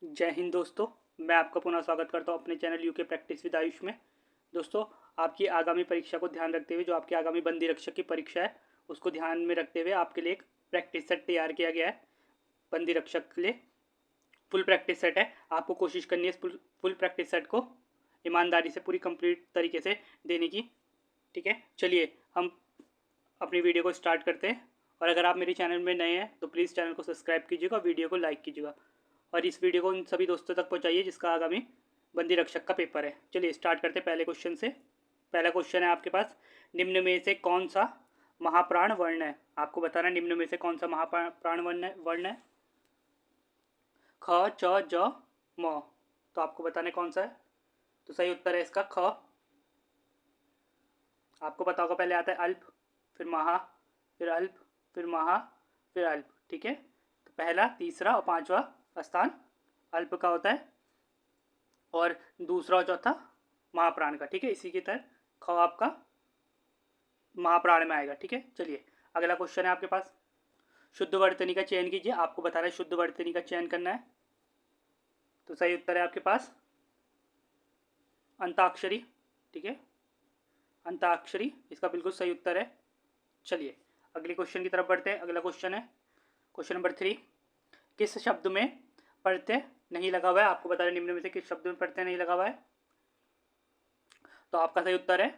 जय हिंद दोस्तों। मैं आपका पुनः स्वागत करता हूं अपने channel UK practice with Ayush में। दोस्तों, आपकी आगामी परीक्षा को ध्यान रखते हुए जो आपकी आगामी बंदी रक्षक की परीक्षा है उसको ध्यान में रखते हुए आपके लिए एक प्रैक्टिस सेट तैयार किया गया है। बंदी रक्षक के लिए फुल प्रैक्टिस सेट है। आपको कोशिश करनी है इस फुल प्रैक्टिस सेट को ईमानदारी से पूरी कंप्लीट तरीके से देने की। ठीक है, चलिए हम अपनी वीडियो को स्टार्ट करते हैं। और अगर आप मेरे चैनल में नए हैं तो प्लीज़ चैनल को सब्सक्राइब कीजिएगा, वीडियो को लाइक कीजिएगा और इस वीडियो को उन सभी दोस्तों तक पहुंचाइए जिसका आगामी बंदी रक्षक का पेपर है। चलिए स्टार्ट करते हैं पहले क्वेश्चन से। पहला क्वेश्चन है आपके पास, निम्न में से कौन सा महाप्राण वर्ण है? आपको बताना है निम्न में से कौन सा महाप्राण वर्ण है। ख, च, ज, म। तो आपको बताना है कौन सा है। तो सही उत्तर है इसका ख। आपको पता होगा पहले आता है अल्प, फिर महा, फिर अल्प, फिर महा, फिर अल्प। ठीक है, तो पहला, तीसरा और पांचवा स्थान अल्प का होता है और दूसरा और चौथा महाप्राण का। ठीक है, इसी के तहत ख आपका महाप्राण में आएगा। ठीक है, चलिए अगला क्वेश्चन है आपके पास, शुद्ध वर्तनी का चयन कीजिए। आपको बता रहा है शुद्ध वर्तनी का चयन करना है। तो सही उत्तर है आपके पास अंताक्षरी। ठीक है, अंताक्षरी इसका बिल्कुल सही उत्तर है। चलिए अगले क्वेश्चन की तरफ बढ़ते हैं। अगला क्वेश्चन है क्वेश्चन नंबर 3, किस शब्द में प्रत्यय नहीं लगा हुआ है? आपको बता रहे निम्न में से किस शब्द में प्रत्यय नहीं लगा हुआ है। तो आपका सही उत्तर है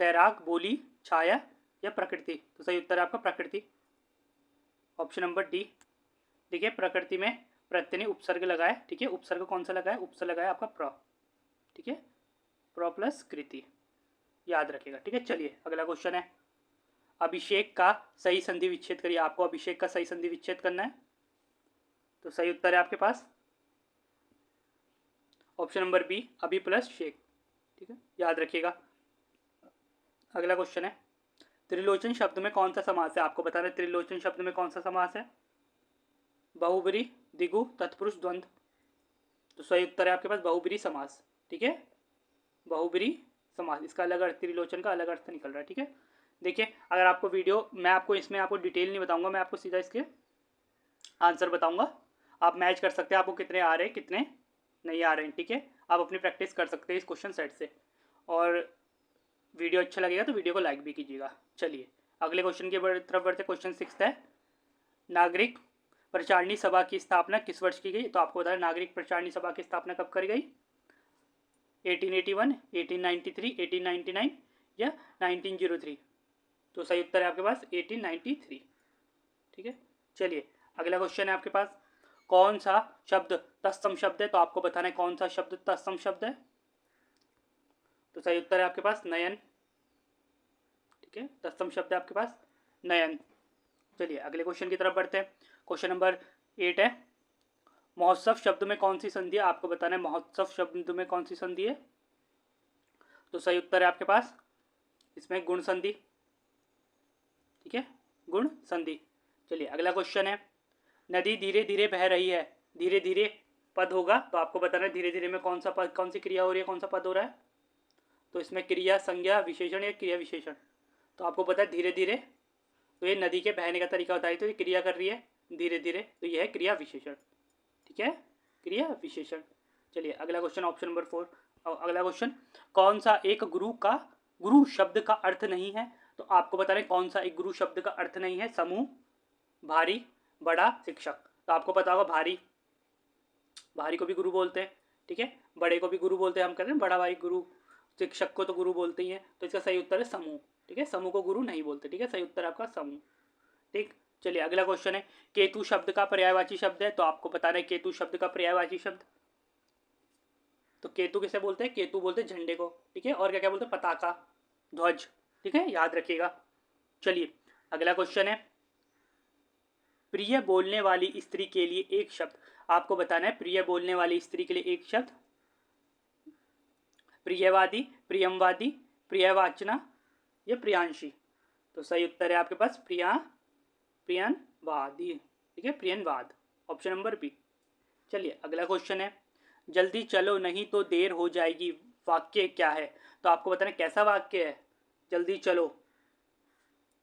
तैराक, बोली, छाया या प्रकृति। तो सही उत्तर है आपका प्रकृति, ऑप्शन नंबर डी। देखिए प्रकृति में प्रत्यय ने उपसर्ग लगाए। ठीक है, उपसर्ग कौन सा लगाया? उपसर्ग लगाया आपका प्र। ठीक है, प्र प्लस कृति, याद रखिएगा। ठीक है, चलिए अगला क्वेश्चन है, अभिषेक का सही संधि विच्छेद करिए। आपको अभिषेक का सही संधि विच्छेद करना है। तो सही उत्तर है आपके पास ऑप्शन नंबर बी, अभी प्लस शेक। ठीक है, याद रखिएगा। अगला क्वेश्चन है, त्रिलोचन शब्द में कौन सा समास है? आपको बताना है त्रिलोचन शब्द में कौन सा समास है। बहुब्री, द्विगु, तत्पुरुष, द्वंद्व। तो सही उत्तर है आपके पास बहुब्री समास। ठीक है, बहुब्री समास, इसका अलग अर्थ, त्रिलोचन का अलग अर्थ निकल रहा है। ठीक है, देखिए अगर आपको वीडियो, मैं आपको इसमें आपको डिटेल नहीं बताऊंगा, मैं आपको सीधा इसके आंसर बताऊंगा। आप मैच कर सकते हैं, आपको कितने आ रहे हैं कितने नहीं आ रहे हैं। ठीक है, आप अपनी प्रैक्टिस कर सकते हैं इस क्वेश्चन सेट से। और वीडियो अच्छा लगेगा तो वीडियो को लाइक भी कीजिएगा। चलिए अगले क्वेश्चन की तरफ बढ़ते। क्वेश्चन 6 है, नागरिक प्रचारणी सभा की स्थापना किस वर्ष की गई? तो आपको बता दें नागरिक प्रचारणी सभा की स्थापना कब करी गई? 1881, 1893, 1899 या 1903। तो सही उत्तर है आपके पास 1893। ठीक है, चलिए अगला क्वेश्चन है आपके पास, कौन सा शब्द तत्सम शब्द है? तो आपको बताना है कौन सा शब्द तत्सम शब्द है। तो सही उत्तर है आपके पास नयन। ठीक है, तत्सम शब्द है आपके पास नयन। चलिए अगले क्वेश्चन की तरफ बढ़ते हैं। क्वेश्चन नंबर 8 है, महोत्सव शब्द में कौन सी संधि है? आपको बताना है महोत्सव शब्द में कौन सी संधि है। तो सही उत्तर है आपके पास इसमें गुण संधि। ठीक है, गुण संधि। चलिए अगला क्वेश्चन है, नदी धीरे धीरे बह रही है, धीरे धीरे पद होगा। तो आपको बताना है धीरे धीरे में कौन सा पद, कौन सी क्रिया हो रही है, कौन सा पद हो रहा है। तो इसमें क्रिया, संज्ञा, विशेषण या क्रिया विशेषण। तो आपको पता है धीरे धीरे, तो ये नदी के बहने का तरीका होता है। तो ये क्रिया कर रही है धीरे धीरे, तो यह है क्रिया विशेषण। ठीक है, क्रिया विशेषण। चलिए अगला क्वेश्चन ऑप्शन नंबर 4। अगला क्वेश्चन, कौन सा एक गुरु शब्द का अर्थ नहीं है? तो आपको बता रहे कौन सा एक गुरु शब्द का अर्थ नहीं है। समूह, भारी, बड़ा, शिक्षक। तो आपको पता होगा भारी, भारी को भी गुरु बोलते हैं। ठीक है, बड़े को भी गुरु बोलते हैं, हम कहते हैं बड़ा भाई गुरु, शिक्षक को तो गुरु बोलते ही हैं। तो इसका सही उत्तर है समूह। ठीक है, समूह को गुरु नहीं बोलते। ठीक है, सही उत्तर आपका समूह। ठीक, चलिए अगला क्वेश्चन है, केतु शब्द का पर्यायवाची शब्द है। तो आपको बताना है केतु शब्द का पर्यायवाची शब्द। तो केतु किसे बोलते हैं? केतु बोलते हैं झंडे को। ठीक है, और क्या क्या बोलते हैं? पताका, ध्वज। ठीक है, याद रखिएगा। चलिए अगला क्वेश्चन है, प्रिय बोलने वाली स्त्री के लिए एक शब्द। आपको बताना है प्रिय बोलने वाली स्त्री के लिए एक शब्द। प्रियवादी, प्रियमवादी, प्रियवाचना या प्रियांशी। तो सही उत्तर है आपके पास प्रियनवादी। ठीक है, प्रियनवाद, ऑप्शन नंबर बी। चलिए अगला क्वेश्चन है, जल्दी चलो नहीं तो देर हो जाएगी, वाक्य क्या है? तो आपको बताना कैसा वाक्य है। जल्दी चलो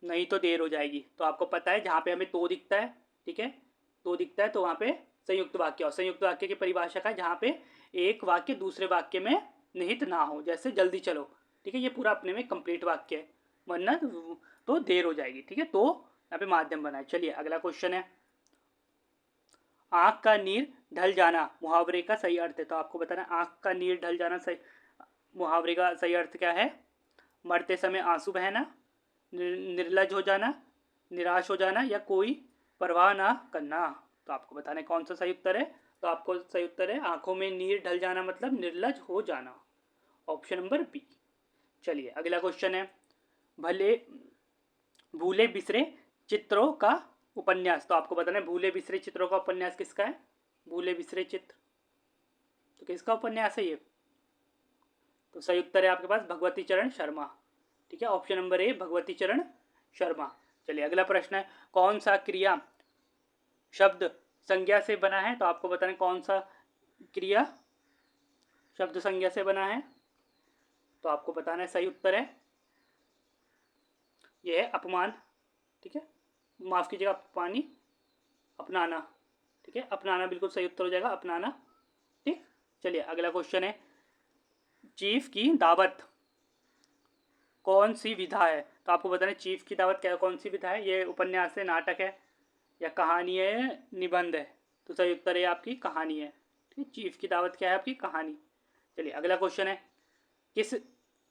नहीं तो देर हो जाएगी। तो आपको पता है जहाँ पे हमें तो दिखता है, ठीक है, तो दिखता है तो वहाँ पे संयुक्त वाक्य। और संयुक्त वाक्य की परिभाषा का जहाँ पे एक वाक्य दूसरे वाक्य में निहित ना हो, जैसे जल्दी चलो, ठीक है, ये पूरा अपने में कंप्लीट वाक्य है, वरना तो देर हो जाएगी, ठीक है, तो यहाँ पे माध्यम बनाए। चलिए अगला क्वेश्चन है, आँख का नीर ढल जाना मुहावरे का सही अर्थ है। तो आपको बताना आँख का नीर ढल जाना सही मुहावरे का सही अर्थ क्या है? मरते समय आंसू बहना, निर्लज हो जाना, निराश हो जाना, या कोई परवाह ना करना। तो आपको बताना है कौन सा सही उत्तर है। तो आपको सही उत्तर है आंखों में नीर ढल जाना, मतलब निर्लज हो जाना, ऑप्शन नंबर बी। चलिए अगला क्वेश्चन है, भले भूले बिसरे चित्रों का उपन्यास। तो आपको बताना है भूले बिसरे चित्रों का उपन्यास किसका है? भूले बिसरे चित्र, तो किसका उपन्यास है ये? तो सही उत्तर है आपके पास भगवती चरण शर्मा, ठीक है, ऑप्शन नंबर ए भगवती चरण शर्मा। चलिए अगला प्रश्न है, कौन सा क्रिया शब्द संज्ञा से बना है? तो आपको बताना कौन सा क्रिया शब्द संज्ञा से बना है। तो आपको बताना है सही उत्तर है यह है अपमान, ठीक है, माफ कीजिएगा अपमानी, अपनाना, ठीक है, अपनाना बिल्कुल सही उत्तर हो जाएगा, अपनाना, ठीक। चलिए अगला क्वेश्चन है, चीफ की दावत कौन सी विधा है? तो आपको बताना चीफ की दावत क्या कौन सी विधा है? ये उपन्यास है, नाटक है, या कहानी है, निबंध है? तो सही उत्तर है आपकी कहानी है, ठीक। चीफ की दावत क्या है? आपकी कहानी। चलिए अगला क्वेश्चन है, किस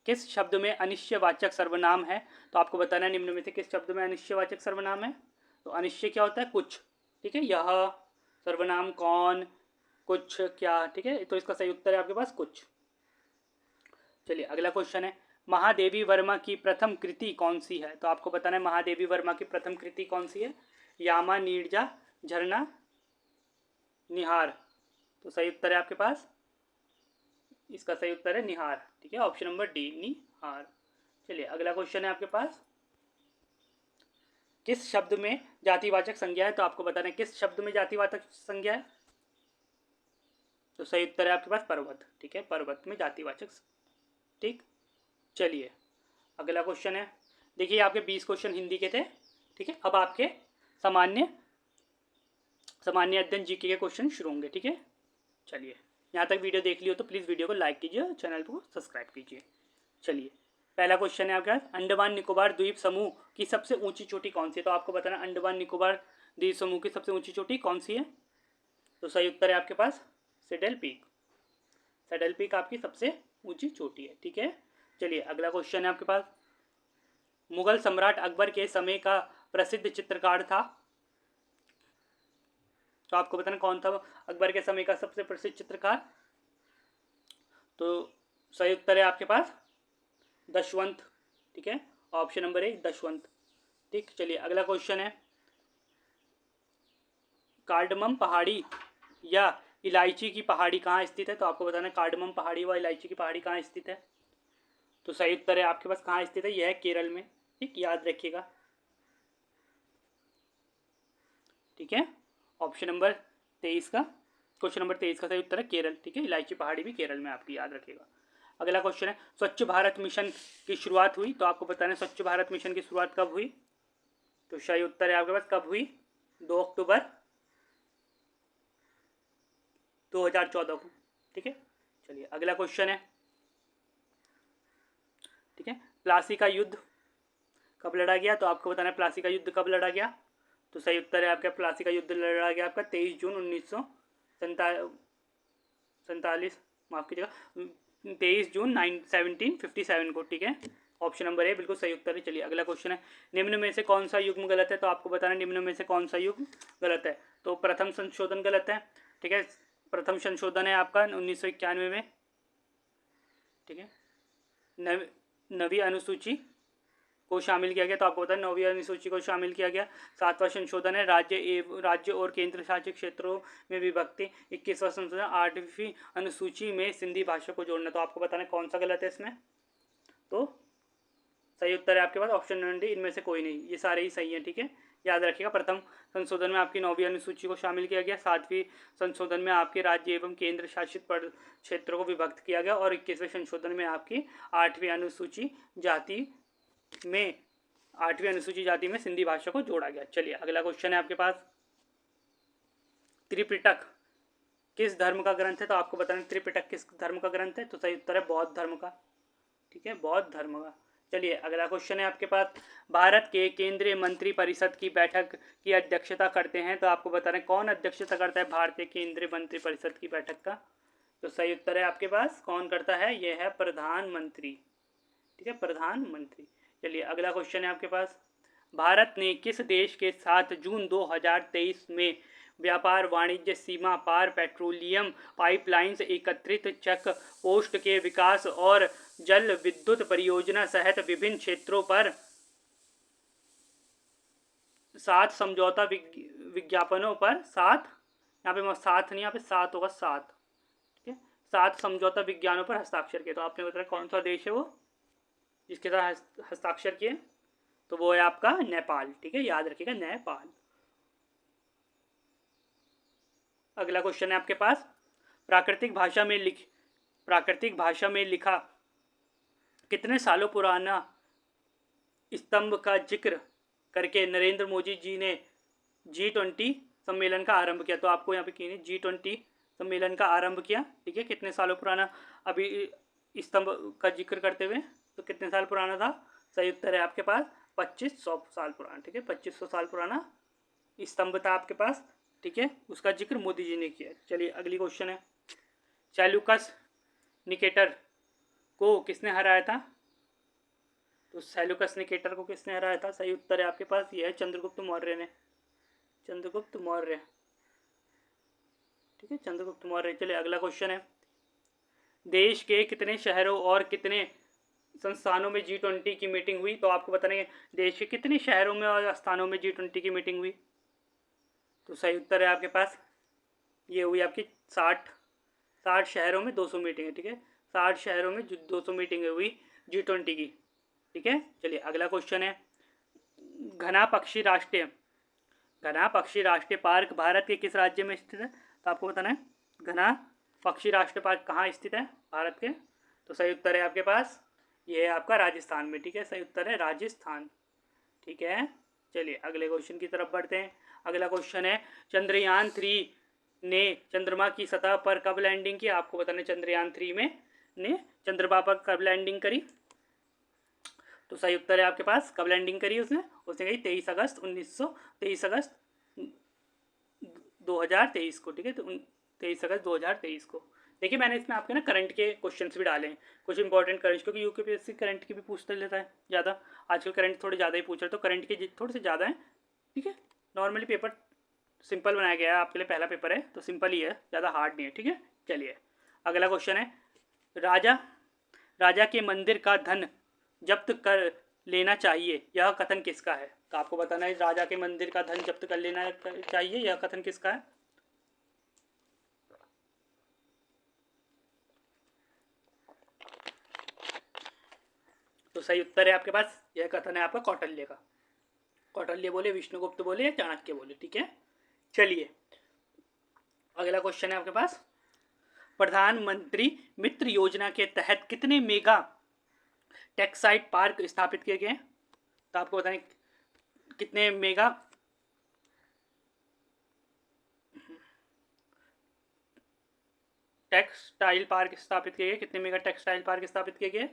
किस शब्द में अनिश्चयवाचक सर्वनाम है? तो आपको बताना है निम्न में से किस शब्द में अनिश्चयवाचक सर्वनाम है। तो अनिश्चय क्या होता है? कुछ, ठीक है, यह, सर्वनाम कौन, कुछ, क्या, ठीक है, तो इसका सही उत्तर है आपके पास कुछ। चलिए अगला क्वेश्चन है, महादेवी वर्मा की प्रथम कृति कौन सी है? तो आपको बताना है महादेवी वर्मा की प्रथम कृति कौन सी है। यामा, नीरजा, झरना, निहार। तो सही उत्तर है आपके पास, इसका सही उत्तर है निहार, ठीक है, ऑप्शन नंबर डी निहार। चलिए अगला क्वेश्चन है आपके पास, किस शब्द में जातिवाचक संज्ञा है? तो आपको बताना है किस शब्द में जातिवाचक संज्ञा है। तो सही उत्तर है आपके पास पर्वत, ठीक है, पर्वत में जातिवाचक, ठीक। चलिए अगला क्वेश्चन है, देखिए आपके 20 क्वेश्चन हिंदी के थे, ठीक है, अब आपके सामान्य अध्ययन जीके के क्वेश्चन शुरू होंगे, ठीक है। चलिए यहाँ तक वीडियो देख लियो तो प्लीज़ वीडियो को लाइक कीजिए और चैनल को सब्सक्राइब कीजिए। चलिए पहला क्वेश्चन है आपके पास, अंडमान निकोबार द्वीप समूह की सबसे ऊंची चोटी कौन सी है? तो आपको बताना अंडमान निकोबार द्वीप समूह की सबसे ऊंची चोटी कौन सी है। तो सही उत्तर है आपके पास सेडल पीक, सेडल पीक आपकी सबसे ऊंची चोटी है, ठीक है। चलिए अगला क्वेश्चन है आपके पास, मुगल सम्राट अकबर के समय का प्रसिद्ध चित्रकार था। तो आपको बताना कौन था अकबर के समय का सबसे प्रसिद्ध चित्रकार। तो सही उत्तर है आपके पास दशवंत, ठीक है, ऑप्शन नंबर ए दशवंत, ठीक। चलिए अगला क्वेश्चन है, कार्डमम पहाड़ी या इलायची की पहाड़ी कहाँ स्थित है? तो आपको बताना कार्डमम पहाड़ी व इलायची की पहाड़ी कहाँ स्थित है। तो सही उत्तर है आपके पास कहाँ स्थित है, यह है केरल में, ठीक, याद रखिएगा, ठीक है, ऑप्शन नंबर 23 का, क्वेश्चन नंबर 23 का सही उत्तर है केरल, ठीक है, इलायची पहाड़ी भी केरल में आपकी, याद रखिएगा। अगला क्वेश्चन है, स्वच्छ भारत मिशन की शुरुआत हुई। तो आपको बताना है स्वच्छ भारत मिशन की शुरुआत कब हुई। तो सही उत्तर है आपके पास कब हुई, 2 अक्टूबर 2014 को, ठीक है। चलिए अगला क्वेश्चन है, ठीक है, प्लासी का युद्ध कब लड़ा गया? तो आपको बताना है प्लासी का युद्ध कब लड़ा गया। तो सही उत्तर है आपका प्लासी का युद्ध लड़ा गया आपका 23 जून 1947, माफ कीजिएगा 23 जून 1757 को, ठीक है, ऑप्शन नंबर ए बिल्कुल सही उत्तर है। चलिए अगला क्वेश्चन है, निम्न में से कौन सा युग्म गलत है? तो आपको बताना निम्न में से कौन सा युग्म गलत है। तो प्रथम संशोधन गलत है, ठीक है, प्रथम संशोधन है आपका 1991 में, ठीक है, नवी अनुसूची को शामिल किया गया। तो आपको पता है 9वीं अनुसूची को शामिल किया गया। 7वां संशोधन है राज्य और केंद्र शासित क्षेत्रों में विभक्ति। 21वां संशोधन 8वीं अनुसूची में सिंधी भाषा को जोड़ना। तो आपको बताना कौन सा गलत है इसमें। तो सही उत्तर है आपके पास ऑप्शन नंबर डी, इनमें से कोई नहीं, ये सारे ही सही हैं, ठीक है, याद रखिएगा। प्रथम संशोधन में आपकी 9वीं अनुसूची को शामिल किया गया। 7वीं संशोधन में आपके राज्य एवं केंद्र शासित क्षेत्रों को विभक्त किया गया। और 21वें संशोधन में आपकी 8वीं अनुसूची जाति में 8वीं अनुसूची जाति में सिंधी भाषा को जोड़ा गया। चलिए अगला क्वेश्चन है आपके पास, त्रिपिटक किस धर्म का ग्रंथ है? तो आपको बताना त्रिपिटक किस धर्म का ग्रंथ है। तो सही उत्तर है बौद्ध धर्म का। ठीक है, बौद्ध धर्म का। चलिए अगला क्वेश्चन है आपके पास, भारत के केंद्रीय मंत्री परिषद की बैठक की अध्यक्षता करते हैं। तो आपको बताना कौन अध्यक्षता करता है भारतीय केंद्रीय मंत्री परिषद की बैठक का। तो सही उत्तर है आपके पास कौन करता है, यह है प्रधानमंत्री। ठीक है, प्रधानमंत्री। चलिए अगला क्वेश्चन है आपके पास, भारत ने किस देश के साथ जून 2023 में व्यापार वाणिज्य सीमा पार पेट्रोलियम पाइपलाइंस एकत्रित चेक पोस्ट के विकास और जल विद्युत परियोजना सहित विभिन्न क्षेत्रों पर 7 समझौता विज्ञापनों पर 7, यहाँ पे 7 नहीं, यहाँ पे 7 होगा 7। ठीक है, 7 समझौता विज्ञानों पर हस्ताक्षर किए। तो आपने बताया कौन सा देश है वो जिसके साथ हस्ताक्षर किए? तो वो है आपका नेपाल। ठीक है, याद रखिएगा नेपाल। अगला क्वेश्चन है आपके पास, प्राकृतिक भाषा में लिखा कितने सालों पुराना स्तंभ का जिक्र करके नरेंद्र मोदी जी ने G20 सम्मेलन का आरंभ किया। तो आपको यहाँ पे G20 सम्मेलन का आरंभ किया। ठीक है, कितने सालों पुराना अभी स्तंभ का जिक्र करते हुए, तो कितने साल पुराना था? सही उत्तर है आपके पास 2500 साल पुराना। ठीक है, 2500 साल पुराना स्तंभ था आपके पास। ठीक है, उसका जिक्र मोदी जी ने किया। चलिए अगली क्वेश्चन है, सेल्यूकस निकेटर को किसने हराया था? तो सेल्यूकस निकेटर को किसने हराया था? सही उत्तर है आपके पास, यह है चंद्रगुप्त मौर्य ने। चंद्रगुप्त मौर्य। ठीक है, चंद्रगुप्त मौर्य। चलिए अगला क्वेश्चन है, देश के कितने शहरों और कितने संस्थानों में G20 की मीटिंग हुई? तो आपको बताना है देश के कितने शहरों में और स्थानों में G20 की मीटिंग हुई। तो सही उत्तर है आपके पास, ये हुई आपकी 60 शहरों में 200 मीटिंग है। ठीक है, 60 शहरों में 200 मीटिंग हुई G20 की। ठीक है, चलिए अगला क्वेश्चन है, घना पक्षी राष्ट्रीय पार्क भारत के किस राज्य में स्थित है? तो आपको बताना है घना पक्षी राष्ट्रीय पार्क कहाँ स्थित है भारत के। तो सही उत्तर है आपके पास, ये है आपका राजस्थान में। ठीक है, सही उत्तर है राजस्थान। ठीक है, चलिए अगले क्वेश्चन की तरफ बढ़ते हैं। अगला क्वेश्चन है, चंद्रयान 3 ने चंद्रमा की सतह पर कब लैंडिंग की? आपको बताना चंद्रयान 3 में ने चंद्रमा पर कब लैंडिंग करी। तो सही उत्तर है आपके पास, कब लैंडिंग करी उसने कही 23 अगस्त 2023 को। ठीक है, तो 23 अगस्त 2023 को। देखिए मैंने इसमें आपके ना करंट के क्वेश्चंस भी डाले हैं, कुछ इंपॉर्टेंट करंट, क्योंकि यूपीएससी करंट की भी पूछते लेता है ज़्यादा। आजकल करंट थोड़े ज़्यादा ही पूछ रहे हैं, तो करंट के थोड़े से ज़्यादा हैं। ठीक है, नॉर्मली पेपर सिंपल बनाया गया है आपके लिए, पहला पेपर है तो सिंपल ही है, ज़्यादा हार्ड नहीं है। ठीक है, चलिए अगला क्वेश्चन है, राजा के मंदिर का धन जब्त कर लेना चाहिए, यह कथन किसका है? तो आपको बताना है राजा के मंदिर का धन जब्त कर लेना चाहिए, यह कथन किसका है? तो सही उत्तर है आपके पास, यह कथन है आपका कौटिल्य का। कौटिल्य बोले, विष्णुगुप्त बोले या चाणक्य बोले। ठीक है, चलिए अगला क्वेश्चन है आपके पास, प्रधानमंत्री मित्र योजना के तहत कितने मेगा टेक्साइड पार्क स्थापित किए गए? तो आपको बताएं कितने मेगा टेक्सटाइल पार्क स्थापित किए गए, कितने मेगा टेक्सटाइल पार्क स्थापित किए गए?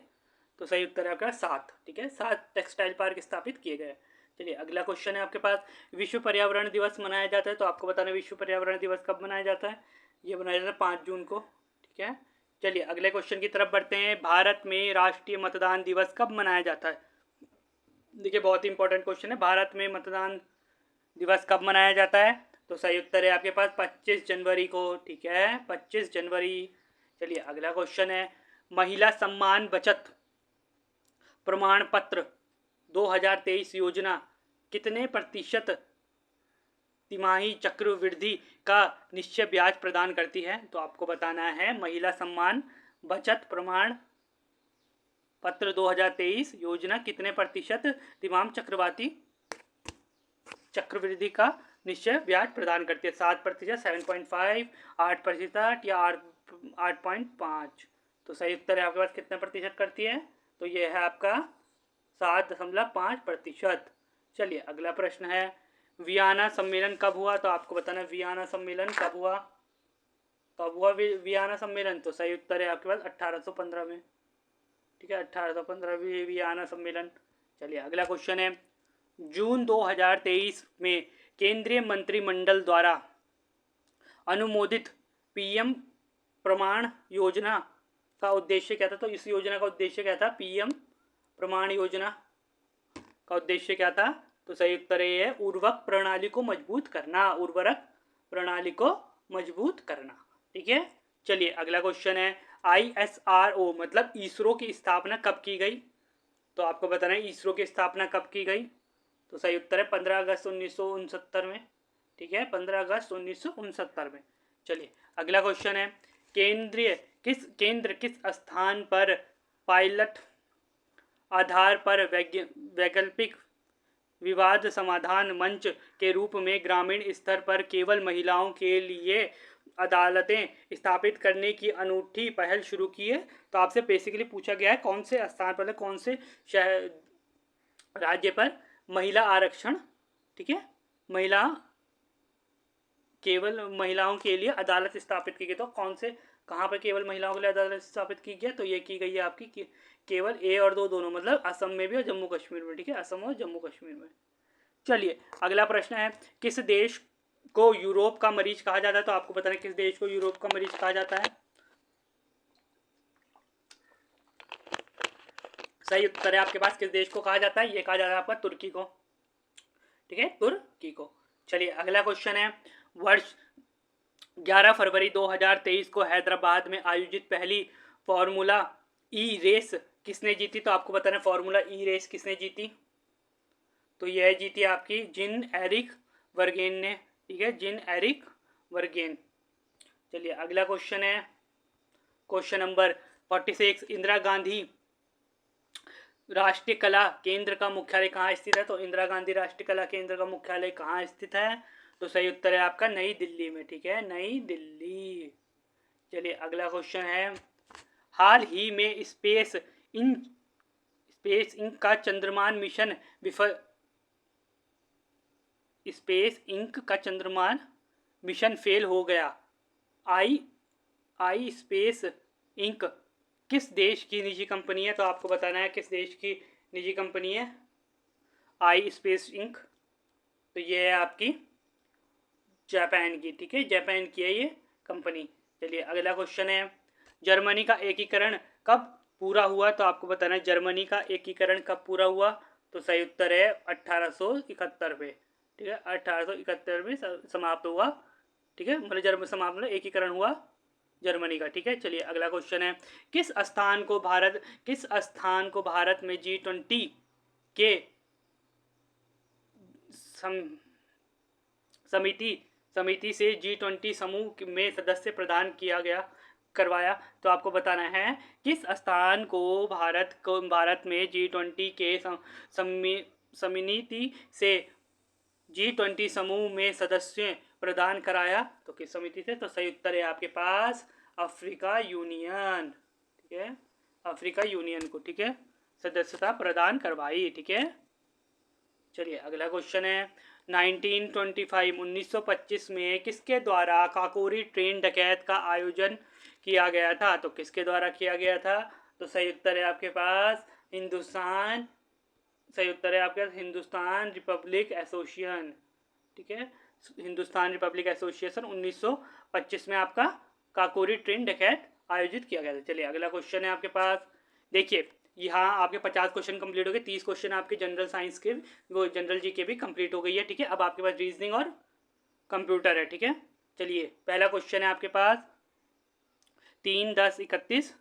तो सही उत्तर है आपका 7। ठीक है, 7 टेक्सटाइल पार्क स्थापित किए गए। चलिए अगला क्वेश्चन है आपके पास, विश्व पर्यावरण दिवस मनाया जाता है। तो आपको बताना विश्व पर्यावरण दिवस कब मनाया जाता है? ये मनाया जाता है 5 जून को। ठीक है, चलिए अगले क्वेश्चन की तरफ बढ़ते हैं, भारत में राष्ट्रीय मतदान दिवस कब मनाया जाता है? देखिए बहुत ही इंपॉर्टेंट क्वेश्चन है, भारत में मतदान दिवस कब मनाया जाता है? तो सही उत्तर है आपके पास 25 जनवरी को। ठीक है, 25 जनवरी। चलिए अगला क्वेश्चन है, महिला सम्मान बचत प्रमाण पत्र 2023 योजना कितने प्रतिशत तिमाही चक्रवृद्धि का निश्चय ब्याज प्रदान करती है? तो आपको बताना है महिला सम्मान बचत प्रमाण पत्र 2023 योजना कितने प्रतिशत तिमाही चक्रवृद्धि का निश्चय ब्याज प्रदान करती है? 7%, 7.5, 8% या 8.5? तो सही उत्तर है आपके पास कितने प्रतिशत करती है? तो ये है आपका 7.5%। चलिए अगला प्रश्न है, वियना सम्मेलन कब हुआ, तो आपको बताना है वियना सम्मेलन कब हुआ। कब हुआ वियना सम्मेलन, तो सही उत्तर है आपके पास 1815 में। ठीक है, 1815 वियना सम्मेलन। चलिए अगला क्वेश्चन है, जून 2023 में केंद्रीय मंत्रिमंडल द्वारा अनुमोदित पीएम प्रमाण योजना का उद्देश्य क्या था। तो इस योजना का उद्देश्य क्या था, पीएम प्रमाण योजना का उद्देश्य क्या था, तो सही उत्तर है उर्वरक प्रणाली को मजबूत करना, उर्वरक प्रणाली को मजबूत करना। ठीक है, चलिए अगला क्वेश्चन है, ISRO मतलब इसरो की स्थापना कब की गई। तो आपको बताना है इसरो की स्थापना कब की गई, तो सही उत्तर है 15 अगस्त 1969 में। ठीक है, 15 अगस्त 1969 में। चलिए अगला क्वेश्चन है, केंद्र किस स्थान पर पायलट आधार पर वैकल्पिक विवाद समाधान मंच के रूप में ग्रामीण स्तर पर केवल महिलाओं के लिए अदालतें स्थापित करने की अनूठी पहल शुरू की है। तो आपसे बेसिकली पूछा गया है कौन से स्थान पर, कौन से शहर राज्य पर महिला आरक्षण, ठीक है, महिला केवल महिलाओं के लिए अदालत स्थापित की गई। तो कौन से, कहाँ पर केवल महिलाओं के लिए अदालत स्थापित की गई, तो ये की गई है आपकी केवल ए और दो दोनों, मतलब असम में भी और जम्मू कश्मीर में। ठीक है, असम और जम्मू कश्मीर में। चलिए अगला प्रश्न है, किस देश को यूरोप का मरीज कहा जाता है। तो आपको बताना है किस देश को यूरोप का मरीज कहा जाता है। सही उत्तर है आपके पास, किस देश को कहा जाता है, ये कहा जाता है आपका तुर्की को। ठीक है, तुर्की को। चलिए अगला क्वेश्चन है, वर्ष 11 फरवरी 2023 को हैदराबाद में आयोजित पहली फॉर्मूला ई रेस किसने जीती। तो आपको बताना है फॉर्मूला ई रेस किसने जीती, तो यह जीती आपकी जिन एरिक वर्गेन ने। ठीक है, जिन एरिक वर्गेन। चलिए अगला क्वेश्चन है, क्वेश्चन नंबर 46, इंदिरा गांधी राष्ट्रीय कला केंद्र का मुख्यालय कहाँ स्थित है। तो इंदिरा गांधी राष्ट्रीय कला केंद्र का मुख्यालय कहाँ स्थित है, तो सही उत्तर है आपका नई दिल्ली में। ठीक है, नई दिल्ली। चलिए अगला क्वेश्चन है, हाल ही में स्पेस इंक का चंद्रमान मिशन विफल, स्पेस इंक का चंद्रमान मिशन फेल हो गया। आई स्पेस इंक किस देश की निजी कंपनी है। तो आपको बताना है किस देश की निजी कंपनी है आई स्पेस इंक, तो ये है आपकी जापान की। ठीक है, जापान की है ये कंपनी। चलिए अगला क्वेश्चन है, जर्मनी का एकीकरण कब पूरा हुआ। तो आपको बताना है जर्मनी का एकीकरण कब पूरा हुआ, तो सही उत्तर है 1871 में। ठीक है, 1871 में समाप्त हुआ। ठीक है, मतलब जर्मनी समाप्त, मतलब एकीकरण हुआ जर्मनी का। ठीक है, चलिए अगला क्वेश्चन है, किस स्थान को भारत में G20 के समिति से G20 समूह में सदस्य प्रदान करवाया। तो आपको बताना है किस स्थान को भारत में G20 के समिति से G20 समूह में सदस्य प्रदान कराया, तो किस समिति से, तो सही उत्तर है आपके पास अफ्रीका यूनियन। ठीक है, अफ्रीका यूनियन को, ठीक है, सदस्यता प्रदान करवाई। ठीक है, चलिए अगला क्वेश्चन है, 1925 में किसके द्वारा काकोरी ट्रेन डकैत का आयोजन किया गया था। तो किसके द्वारा किया गया था, तो सही उत्तर है आपके पास हिंदुस्तान, सही उत्तर है आपके पास हिंदुस्तान रिपब्लिक एसोसिएशन। ठीक है, हिंदुस्तान रिपब्लिक एसोसिएशन 1925 में आपका काकोरी ट्रेन डकैत आयोजित किया गया था। चलिए अगला क्वेश्चन है आपके पास, देखिए यहाँ आपके 50 क्वेश्चन कंप्लीट हो गए, 30 क्वेश्चन आपके जनरल साइंस के, वो जनरल जी के भी कंप्लीट हो गई है। ठीक है, अब आपके पास रीजनिंग और कंप्यूटर है। ठीक है, चलिए पहला क्वेश्चन है आपके पास 3, 10, 31,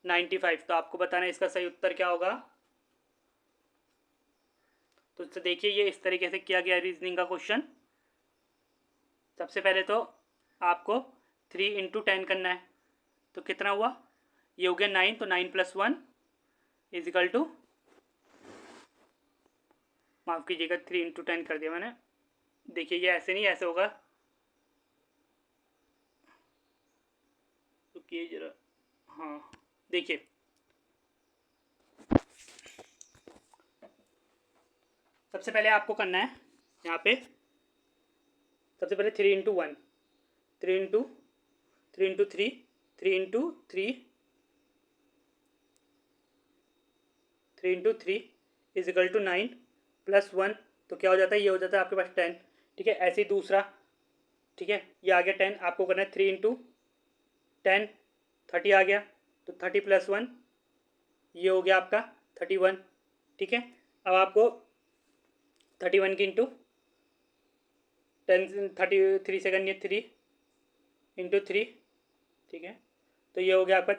95। तो आपको बताना है इसका सही उत्तर क्या होगा। तो देखिए ये इस तरीके से किया गया रीजनिंग का क्वेश्चन। सबसे पहले तो आपको 3 × 10 करना है, तो कितना हुआ, ये हो गया 9, तो 9 + 1 = माफ़ कीजिएगा 3 × 10 कर दिया मैंने। देखिए ये ऐसे नहीं, ऐसे होगा, तो ये जरा, हाँ देखिए सबसे पहले आपको करना है यहाँ पे सबसे पहले 3 × 1, 3 × 3, 3 × 3 इज इक्वल टू 9 + 1, तो क्या हो जाता है, ये हो जाता है आपके पास 10। ठीक है, ऐसे ही दूसरा, ठीक है, ये आ गया 10, आपको करना है 3 × 10, 30 आ गया, तो 30 + 1 ये हो गया आपका 31। ठीक है, अब आपको 31 की इंटू 10, 33 सेकंड, ये 3 × 3, ठीक है, तो ये हो गया आपका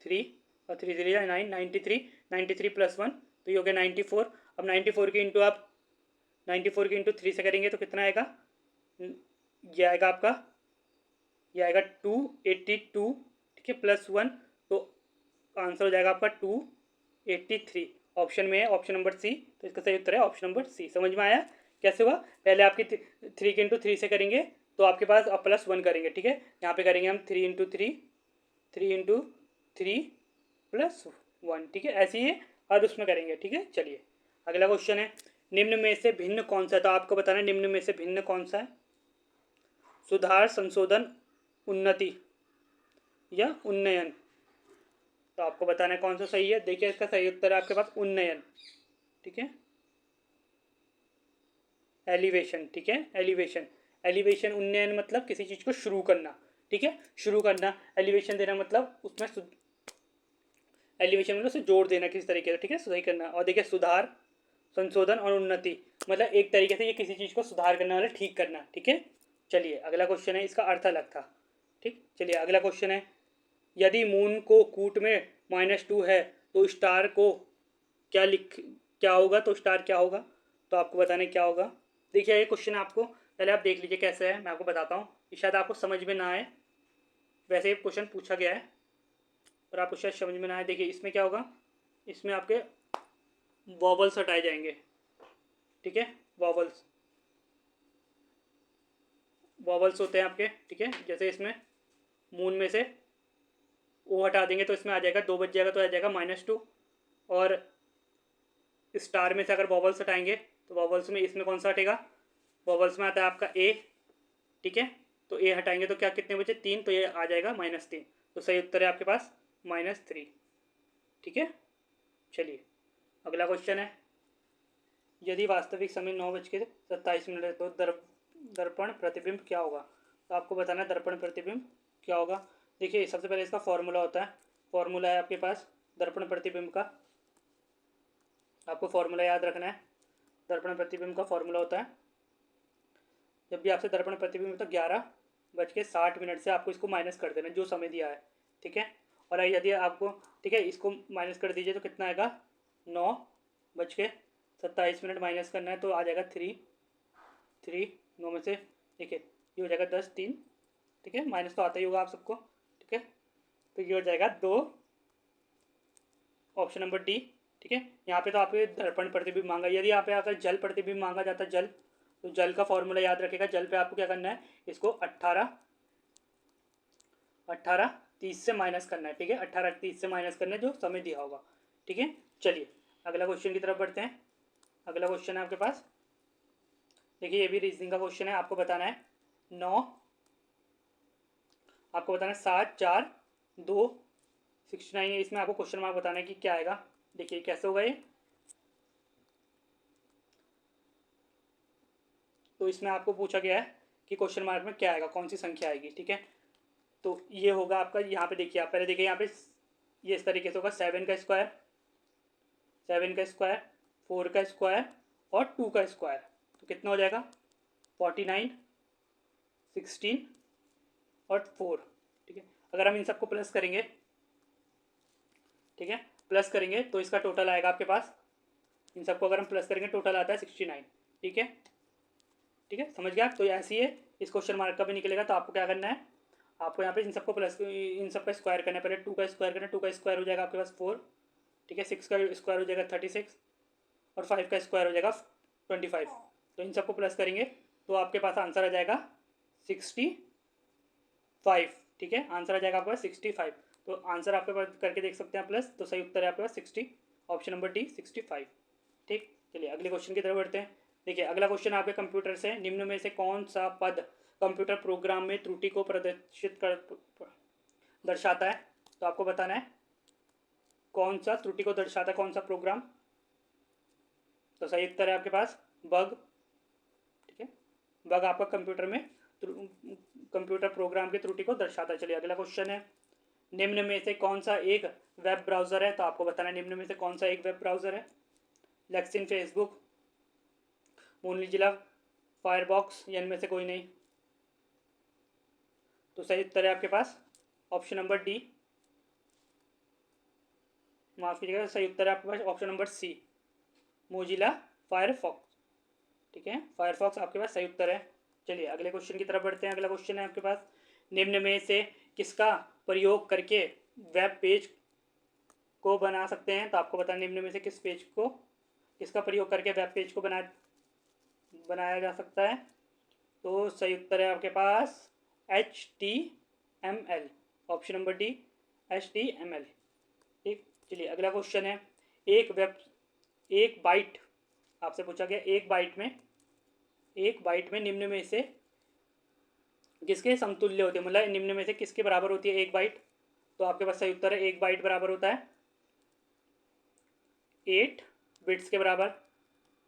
3 और 3 3 9, 93, 93 + 1, तो ये हो गया 94। अब 94 की इंटू आप 94 की इंटू 3 से करेंगे तो कितना आएगा, ये आएगा आपका, ये आएगा 282, ठीक है, +1, तो आंसर हो जाएगा आपका 283। ऑप्शन में है ऑप्शन नंबर सी, तो इसका सही उत्तर है ऑप्शन नंबर सी। समझ में आया कैसे हुआ? पहले आपकी 3 की इंटू 3 से करेंगे तो आपके पास अब +1 करेंगे, ठीक है, यहाँ पे करेंगे हम 3 × 3, 3 × 3 + 1, ठीक है, ऐसे ही हर उसमें करेंगे। ठीक है, चलिए अगला क्वेश्चन है, निम्न में से भिन्न कौन सा है, तो आपको बताना है निम्न में से भिन्न कौन सा है, सुधार, संशोधन, उन्नति या उन्नयन, तो आपको बताना है कौन सा सही है। देखिए इसका सही उत्तर है आपके पास उन्नयन, ठीक है, एलिवेशन, ठीक है, एलिवेशन, एलिवेशन, उन्नयन मतलब किसी चीज़ को शुरू करना, ठीक है, शुरू करना, एलिवेशन देना मतलब उसमें एलिवेशन मतलब उसे जोड़ देना किसी तरीके से, ठीक है, सही करना। और देखिए सुधार, संशोधन और उन्नति मतलब एक तरीके से ये किसी चीज़ को सुधार करना मतलब ठीक करना। ठीक है, चलिए अगला क्वेश्चन है, इसका अर्थ अलग था। ठीक, चलिए अगला क्वेश्चन है, यदि मून को कूट में -2 है तो स्टार को क्या होगा, तो स्टार क्या होगा, तो आपको बताना है क्या होगा। देखिए ये क्वेश्चन आपको पहले आप देख लीजिए कैसे है, मैं आपको बताता हूँ, शायद आपको समझ में ना आए, वैसे ही क्वेश्चन पूछा गया है और आपको शायद समझ में ना आए। देखिए इसमें क्या होगा, इसमें आपके वॉवल्स हटाए जाएंगे, ठीक है, वॉवल्स, वॉवल्स होते हैं आपके, ठीक है, जैसे इसमें मून में से ओ हटा देंगे तो इसमें आ जाएगा 2 बच जाएगा, तो आ जाएगा -2, और स्टार में से अगर वॉवल्स हटाएंगे तो वॉवल्स में इसमें कौन सा हटेगा, वॉवल्स में आता है आपका ए, ठीक है, तो ए हटाएंगे तो क्या कितने बचे, 3, तो ये आ जाएगा -3, तो सही उत्तर है आपके पास -3। ठीक है, चलिए अगला क्वेश्चन है, यदि वास्तविक समय 9:27 है तो दर्पण प्रतिबिंब क्या होगा, तो आपको बताना है दर्पण प्रतिबिंब क्या होगा। देखिए सबसे पहले इसका फॉर्मूला होता है, फॉर्मूला है आपके पास दर्पण प्रतिबिंब का, आपको फॉर्मूला याद रखना है। दर्पण प्रतिबिंब का फॉर्मूला होता है, जब भी आपसे दर्पण प्रतिबिंब तो 11:60 से आपको इसको माइनस कर देना जो समय दिया है, ठीक है, और यदि आपको, ठीक है, इसको माइनस कर दीजिए तो कितना आएगा, 9:27 माइनस करना है तो आ जाएगा 3 9 में से, ठीक है, ये हो जाएगा 10 3, ठीक है, माइनस तो आता ही होगा आप सबको, ठीक है, तो ये हो जाएगा 2, ऑप्शन नंबर डी। ठीक है, यहाँ पे तो आपके दर्पण प्रतिबिंब मांगा, यदि यहाँ पे अगर जल प्रतिबिंब मांगा जाता है, जल, तो जल का फॉर्मूला याद रखेगा, जल पे आपको क्या करना है, इसको 18:30 से माइनस करना है, ठीक है, 18:30 से माइनस करना है जो समय दिया होगा। ठीक है, चलिए अगला क्वेश्चन की तरफ बढ़ते हैं। अगला क्वेश्चन है आपके पास, देखिए ये भी रीजनिंग का क्वेश्चन है, आपको बताना है 9, आपको बताना है 7 4 2 69, इसमें आपको क्वेश्चन मार्क बताना है कि क्या आएगा। देखिए कैसे होगा ये, तो इसमें आपको पूछा गया है कि क्वेश्चन मार्क में क्या आएगा, कौन सी संख्या आएगी। ठीक है, तो ये होगा आपका, यहाँ पे देखिए, आप पहले देखिए यहाँ पे ये इस तरीके से होगा, 7 का स्क्वायर, 7 का स्क्वायर, 4 का स्क्वायर और 2 का स्क्वायर, तो कितना हो जाएगा 49 16 और 4। ठीक है, अगर हम इन सबको प्लस करेंगे, ठीक है, प्लस करेंगे तो इसका टोटल आएगा आपके पास, इन सबको अगर हम प्लस करेंगे टोटल आता है 69। ठीक है, ठीक है, समझ गया। तो ऐसे ही है, इस क्वेश्चन मार्क का भी निकलेगा, तो आपको क्या करना है, आपको यहाँ पे इन सबको प्लस, इन सब का स्क्वायर करना है, पहले 2 का स्क्वायर करना है, 2 का स्क्वायर हो जाएगा आपके पास 4, ठीक है, 6 का स्क्वायर हो जाएगा 36 और 5 का स्क्वायर हो जाएगा 25, तो इन सबको प्लस करेंगे तो आपके पास आंसर आ जाएगा 65। ठीक है, आंसर आ जाएगा आपके पास 65, तो आंसर आपके पास करके देख सकते हैं प्लस, तो सही उत्तर है आपके पास 60, ऑप्शन नंबर डी 65। ठीक, चलिए अगले क्वेश्चन की तरफ बढ़ते हैं। देखिए अगला क्वेश्चन आपके कंप्यूटर से, निम्न में से कौन सा पद कंप्यूटर प्रोग्राम में त्रुटि को प्रदर्शित कर दर्शाता है? तो आपको बताना है कौन सा त्रुटि को दर्शाता है, कौन सा प्रोग्राम। तो सही उत्तर है आपके पास बग। ठीक है, बग आपका कंप्यूटर में कंप्यूटर प्रोग्राम की त्रुटि को दर्शाता है। चलिए अगला क्वेश्चन है, निम्न में से कौन सा एक वेब ब्राउजर है? तो आपको बताना है निम्न में से कौन सा एक वेब ब्राउजर है। लेक्सिन, फेसबुक, मोजिला, फायरबॉक्स, या इनमें से कोई नहीं। तो सही उत्तर है आपके पास ऑप्शन नंबर डी, माफ कीजिएगा, सही उत्तर है आपके पास option number C, Mozilla Firefox. ठीक है, फायरफॉक्स आपके पास सही उत्तर है। चलिए अगले क्वेश्चन की तरफ बढ़ते हैं। अगला क्वेश्चन है आपके पास, निम्न में से किसका प्रयोग करके वेब पेज को बना सकते हैं? तो आपको बताना निम्न में से किसका प्रयोग करके वेब पेज को बनाया जा सकता है। तो सही उत्तर है आपके पास HTML, option number D, HTML। ठीक, चलिए अगला क्वेश्चन है, एक बाइट आपसे पूछा गया, एक बाइट में निम्न में से किसके समतुल्य होते हैं, मतलब निम्न में से किसके बराबर होती है एक बाइट? तो आपके पास सही उत्तर है एक बाइट बराबर होता है 8 बिट्स के बराबर।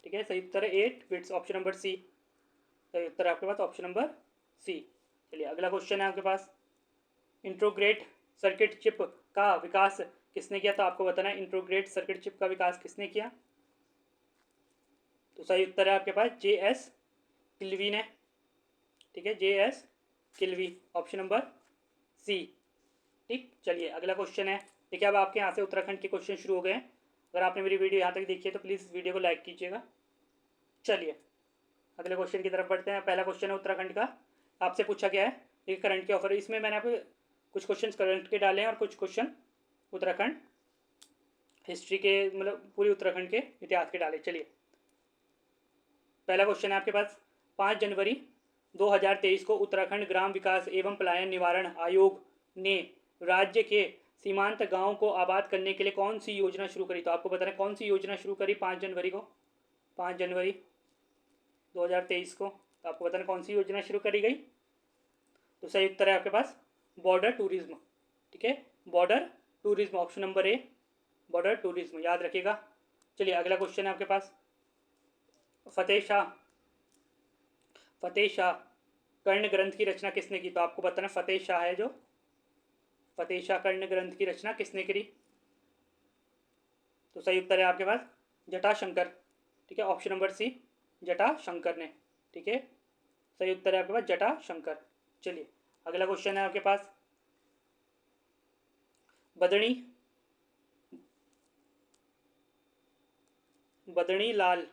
ठीक है, सही उत्तर है 8 बिट्स, ऑप्शन नंबर सी। सही उत्तर है आपके पास ऑप्शन नंबर सी। चलिए अगला क्वेश्चन है आपके पास, इंट्रोग्रेट सर्किट चिप का विकास किसने किया? तो आपको बताना है इंट्रोग्रेट सर्किट चिप का विकास किसने किया। तो सही उत्तर है आपके पास JS किल्वी ने। ठीक है, JS किल्वी, ऑप्शन नंबर सी। ठीक, चलिए अगला क्वेश्चन है। देखिए अब आपके यहाँ से उत्तराखंड के क्वेश्चन शुरू हो गए हैं। अगर आपने मेरी वीडियो यहाँ तक देखी है तो प्लीज़ वीडियो को लाइक कीजिएगा। चलिए अगले क्वेश्चन की तरफ बढ़ते हैं। पहला क्वेश्चन है उत्तराखंड का, आपसे पूछा गया है, देखिए करंट के ऑफर, इसमें मैंने आपको कुछ क्वेश्चन करंट के डाले हैं और कुछ क्वेश्चन उत्तराखंड हिस्ट्री के, मतलब पूरी उत्तराखंड के इतिहास के डाले। चलिए पहला क्वेश्चन है आपके पास, 5 जनवरी 2023 को उत्तराखंड ग्राम विकास एवं पलायन निवारण आयोग ने राज्य के सीमांत गांव को आबाद करने के लिए कौन सी योजना शुरू करी? तो आपको बताना है कौन सी योजना शुरू करी 5 जनवरी को, 5 जनवरी 2023 को। तो आपको बताना कौन सी योजना शुरू करी गई। तो सही उत्तर है आपके पास बॉर्डर टूरिज्म। ठीक है, बॉर्डर टूरिज्म, ऑप्शन नंबर ए, बॉर्डर टूरिज्म, याद रखिएगा। चलिए अगला क्वेश्चन है आपके पास, फतेह शाह कर्ण ग्रंथ की रचना किसने की? तो आपको बताना फतेह शाह है जो, फतेह शाह कर्ण ग्रंथ की रचना किसने करी? तो सही उत्तर है आपके पास जटाशंकर। ठीक है, ऑप्शन नंबर सी, जटाशंकर ने। ठीक है, सही उत्तर है आपके पास जटाशंकर। चलिए अगला क्वेश्चन है आपके पास, बदनी लाल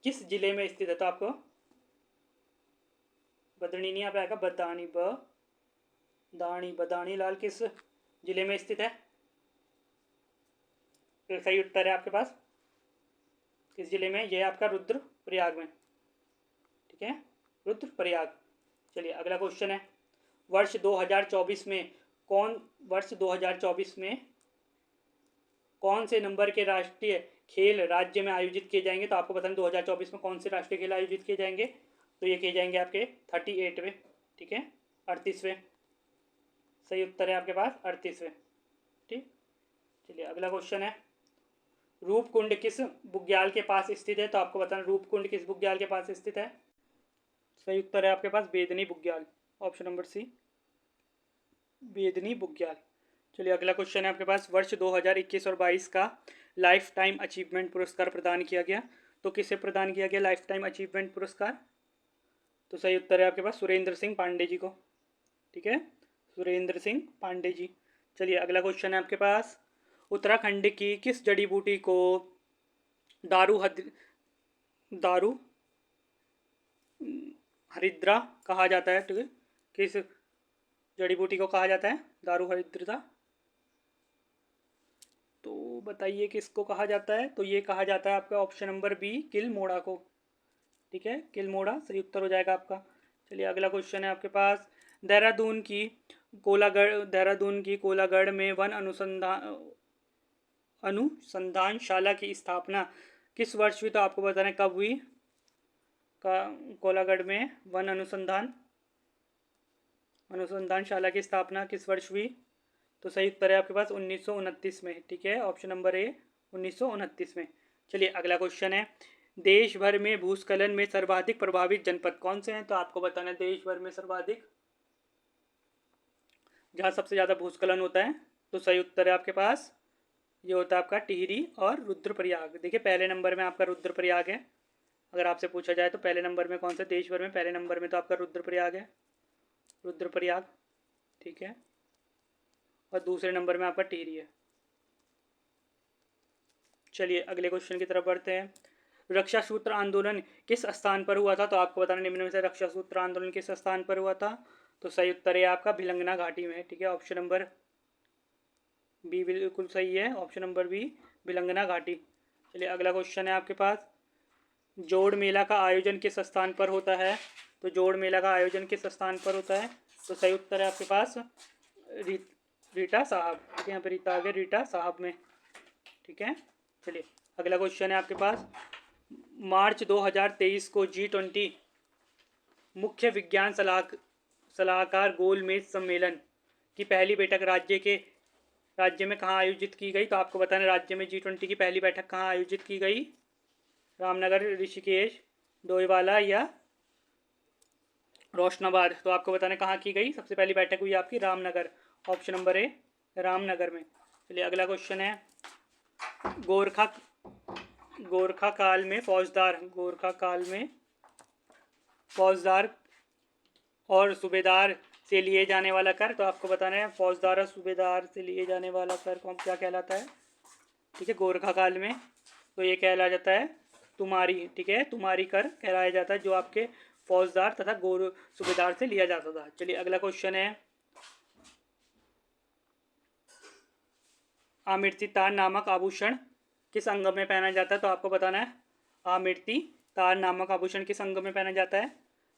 किस जिले में स्थित है? तो आपको बदनी नहीं, आप आएगा बदानी लाल किस जिले में स्थित है? तो सही उत्तर है आपके पास किस जिले में, यह आपका रुद्रप्रयाग में। ठीक है, रुद्रप्रयाग। चलिए अगला क्वेश्चन है, वर्ष 2024 में कौन से नंबर के राष्ट्रीय खेल राज्य में आयोजित किए जाएंगे? तो आपको बताना 2024 में कौन से राष्ट्रीय खेल आयोजित किए जाएंगे। तो ये किए जाएंगे आपके 38वें। ठीक है, 38वें, सही उत्तर है आपके पास 38वें। ठीक, चलिए अगला क्वेश्चन है, रूपकुंड किस बुग्याल के पास स्थित है? तो आपको बताना रूपकुंड किस बुग्याल के पास स्थित है। सही उत्तर है आपके पास बेदनी बुग्याल, ऑप्शन नंबर सी, बेदनी बुग्याल। चलिए अगला क्वेश्चन है आपके पास, वर्ष 2021 और 22 का लाइफ टाइम अचीवमेंट पुरस्कार प्रदान किया गया। तो किसे प्रदान किया गया लाइफ टाइम अचीवमेंट पुरस्कार? तो सही उत्तर है आपके पास सुरेंद्र सिंह पांडे जी को। ठीक है, सुरेंद्र सिंह पांडे जी। चलिए अगला क्वेश्चन है आपके पास, उत्तराखंड की किस जड़ी बूटी को दारू हरिद्रा कहा जाता है? ठीक है, किस जड़ी बूटी को कहा जाता है दारू हरिद्रा? तो बताइए किसको कहा जाता है। तो ये कहा जाता है आपका ऑप्शन नंबर बी, किलमोड़ा को। ठीक है, किलमोड़ा सही उत्तर हो जाएगा आपका। चलिए अगला क्वेश्चन है आपके पास, देहरादून की कोलागढ़ में वन अनुसंधानशाला की स्थापना किस वर्ष हुई? तो आपको बताना कब हुई। का कोलागढ़ में वन अनुसंधानशाला की स्थापना किस वर्ष हुई? तो सही उत्तर है आपके पास 1929 में। ठीक है, ऑप्शन नंबर ए 1929 में। चलिए अगला क्वेश्चन है, देश भर में भूस्खलन में सर्वाधिक प्रभावित जनपद कौन से हैं? तो आपको बताना है देश भर में सर्वाधिक, जहाँ सबसे ज़्यादा भूस्खलन होता है। तो सही उत्तर है आपके पास ये होता है आपका टिहरी और रुद्रप्रयाग। देखिए पहले नंबर में आपका रुद्रप्रयाग है। अगर आपसे पूछा जाए तो पहले नंबर में कौन सा देश भर में, पहले नंबर में तो आपका रुद्रप्रयाग है, रुद्रप्रयाग। ठीक है, और दूसरे नंबर में आपका टिहरी है। चलिए अगले क्वेश्चन की तरफ बढ़ते हैं, रक्षा सूत्र आंदोलन किस स्थान पर हुआ था? तो आपको बताना निम्न में से रक्षा सूत्र आंदोलन किस स्थान पर हुआ था? तो सही उत्तर है आपका भिलंगना घाटी में। ठीक है, ऑप्शन नंबर बी बिल्कुल सही है, ऑप्शन नंबर बी भिलंगना घाटी। चलिए अगला क्वेश्चन है आपके पास, जोड़ मेला का आयोजन किस स्थान पर होता है? तो जोड़ मेला का आयोजन किस स्थान पर होता है? तो सही उत्तर है आपके पास रीटा साहब। ठीक है, यहाँ पे रीता आ गया, रीटा साहब में। ठीक है, चलिए अगला क्वेश्चन है आपके पास, मार्च 2023 को G20 मुख्य विज्ञान सलाहकार गोलमेज सम्मेलन की पहली बैठक राज्य में कहाँ आयोजित की गई? तो आपको बताना राज्य में G20 की पहली बैठक कहाँ आयोजित की गई? रामनगर, ऋषिकेश, डोईवाला या रोशनाबाद? तो आपको बताना कहाँ की गई? सबसे पहली बैठक हुई आपकी रामनगर, ऑप्शन नंबर ए रामनगर में। चलिए अगला क्वेश्चन है, गोरखा काल में फौजदार और सूबेदार से लिए जाने वाला कर? तो आपको बताना है फौजदार और सूबेदार से लिए जाने वाला कर कौन क्या कहलाता है? ठीक है, गोरखा काल में तो ये कहला जाता है तुम्हारी। ठीक है, तुम्हारी कर कहलाया जाता है, जो आपके फौजदार तथा सूबेदार से लिया जाता था। चलिए अगला क्वेश्चन है, आमिर्ती तार नामक आभूषण किस अंग में पहना जाता है? तो आपको बताना है आमिर्ती तार नामक आभूषण किस अंग में पहना जाता है?